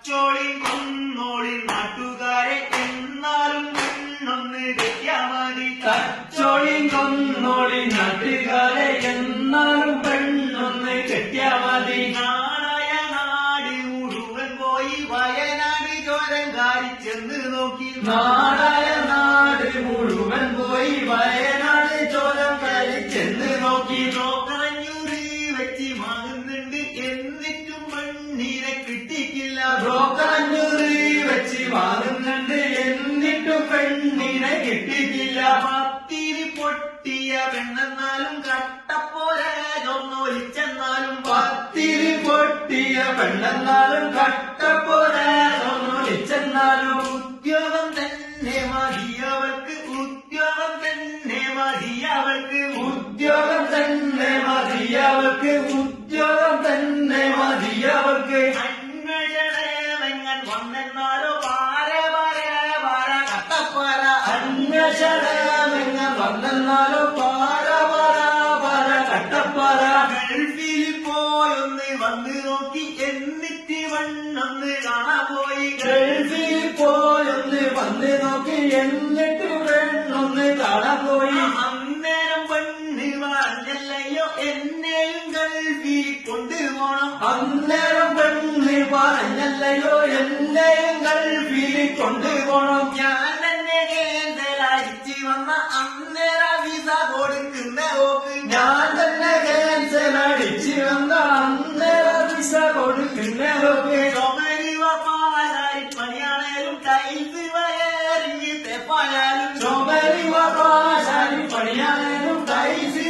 കച്ചോളി കൊന്നോളി നാട്ടുകാരെ എന്നാലും പെണ്ണൊന്ന് കെട്ടിയാ മതി. കച്ചോളി കൊന്നോളി നാട്ടുകാരെ എന്നാലും പെണ്ണൊന്ന് കെട്ടിയാ മതി. നാടായ നാട് മുഴുവൻ പോയി വയനാട് ചോരം കാരിച്ചെന്ന് നോക്കി. നാടായ നാട് മുഴുവൻ പോയി വയനാട് ചോരം കാരിച്ചെന്ന് നോക്കി. ബ്രോക്കറഞ്ഞൂറ് വെച്ച് വാങ്ങുന്നുണ്ട് എന്നിട്ടും പെണ്ണിനെ കിട്ടിക്കില്ല. ബ്രോക്കറഞ്ഞൂറ് വെച്ച് വാങ്ങുന്നുണ്ട് എന്നിട്ടും പെണ്ണിനെ കിട്ടിക്കില്ല. പത്തിരി പൊട്ടിയ പെണ്ണെന്നാലും കട്ടപ്പോലെ ചൊന്നൊലിച്ചെന്നാലും. പത്തിരി പൊട്ടിയ പെണ്ണെന്നാലും കട്ടപ്പോലെ ചൊന്നൊലിച്ചെന്നാലും. ഉദ്യോഗം തന്നെ മതിയവൾക്ക്, ഉദ്യോഗം തന്നെ മതിയവൾക്ക്. ഉദ്യോഗം തന്നെ മതിയവൾക്ക്, ഉദ്യോഗം തന്നെ മതിയവൾക്ക്. അന്വേഷണങ്ങൾ വന്നെന്നാലോ പാര പാര പാര കട്ടപ്പാര. അന്വേഷണമെങ്ങൾ വന്നെന്നാലോ പാര പാര പാര കട്ടപ്പാര. ഗൾഫിൽ പോയൊന്ന് വന്ന് നോക്കി എന്നിട്ട് വണ്ണൊന്ന് കാണാൻ പോയി. ഗൾഫിൽ പോയൊന്ന് വന്ന് നോക്കി എന്നിട്ട് പെണ്ണൊന്ന് കാണാൻ പോയി. അന്നേരം പെണ്ണ് പറഞ്ഞല്ലയോ എന്നെയും ഗൾഫിൽ കൊണ്ടുപോണം. അന്നേരം പെണ്ണ് പറഞ്ഞല്ലയോ എന്നെയും ഗൾഫിൽ കൊണ്ടുപോണം. ഞാൻ തന്നെ കേന്ദ്രടിച്ച് വന്ന അന്നേര വിസ കൊടുക്കുന്ന ഓക്ക്. ഞാൻ തന്നെ ക്യാൻസൽ അടിച്ച് വന്ന അന്നേര വിസ കൊടുക്കുന്ന നോക്ക്. ചുമരുവ പാലായി പണിയാണേലും ടൈൽസ് വയറിഞ്ഞ് തെപ്പായാലും. ചുമരുവ പാശാരി പണിയാനും ടൈസ്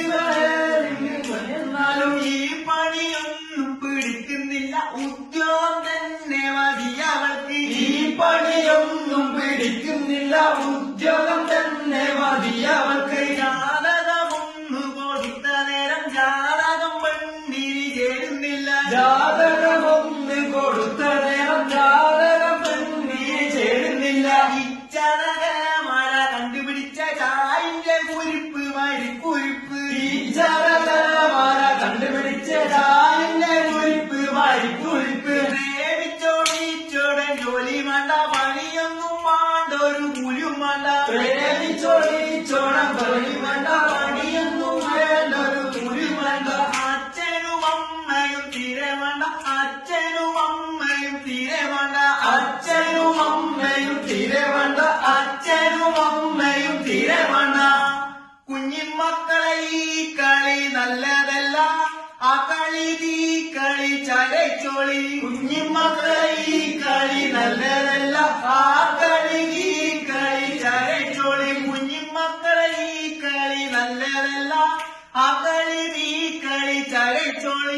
പണിയെന്നാലും. ഈ പണിയൊന്നും പിടിക്കുന്നില്ല, ഉദ്യോഗം തന്നെ മതിയവൾക്ക്. ഈ പണിയൊന്നും പിടിക്കുന്നില്ല, ഉദ്യോഗം തന്നെ മതിയവൾക്ക്. ജാതകമൊന്നു കൊടുത്ത നേരം ജാതകം പെണ്ണിന് ചേരുന്നില്ല. ജാതകമൊന്ന് കൊടുത്ത നേരം ജാതകം പെണ്ണിന് ചേരുന്നില്ല. ഇച്ചതകമല കണ്ടുപിടിച്ച ചായിന്റെ കുരിപ്പ് മരിക്കുരിപ്പ്. ഈ ചരകമാല കണ്ടുപിടിച്ച ചായന്റെ കുരിപ്പ് മരിക്കുരിപ്പ്. പ്രേമിച്ചോടിച്ചോടൻ ജോലി വേണ്ട, പണിയൊന്നും വേണ്ടൊരു കൂലിയും വേണ്ട. പ്രേമിച്ചോടിച്ചോടം തൊഴി വേണ്ട, പണിയൊന്നും വേണ്ട, ഒരു കൂലി വേണ്ട. അച്ഛനും അമ്മയും തീരെ വേണ്ട, അച്ഛനും അമ്മയും തീരെ വേണ്ട. അച്ഛനും അമ്മയും തീരെ വേണ്ട, അച്ഛനും അമ്മയും തീരെ വേണ്ട. കുഞ്ഞിമക്കളെ ഈ കളി നല്ലതല്ല, ആ കളി ഈ കളി ചരച്ചോളി. കുഞ്ഞിമക്കളെ ഈ കളി നല്ലതല്ല, ആ കളി ഈ കളി ചരച്ചോളി. കുഞ്ഞിമക്കളെ ഈ കളി നല്ലതല്ല, ആ കളി ഈ കളി ചരച്ചോളി.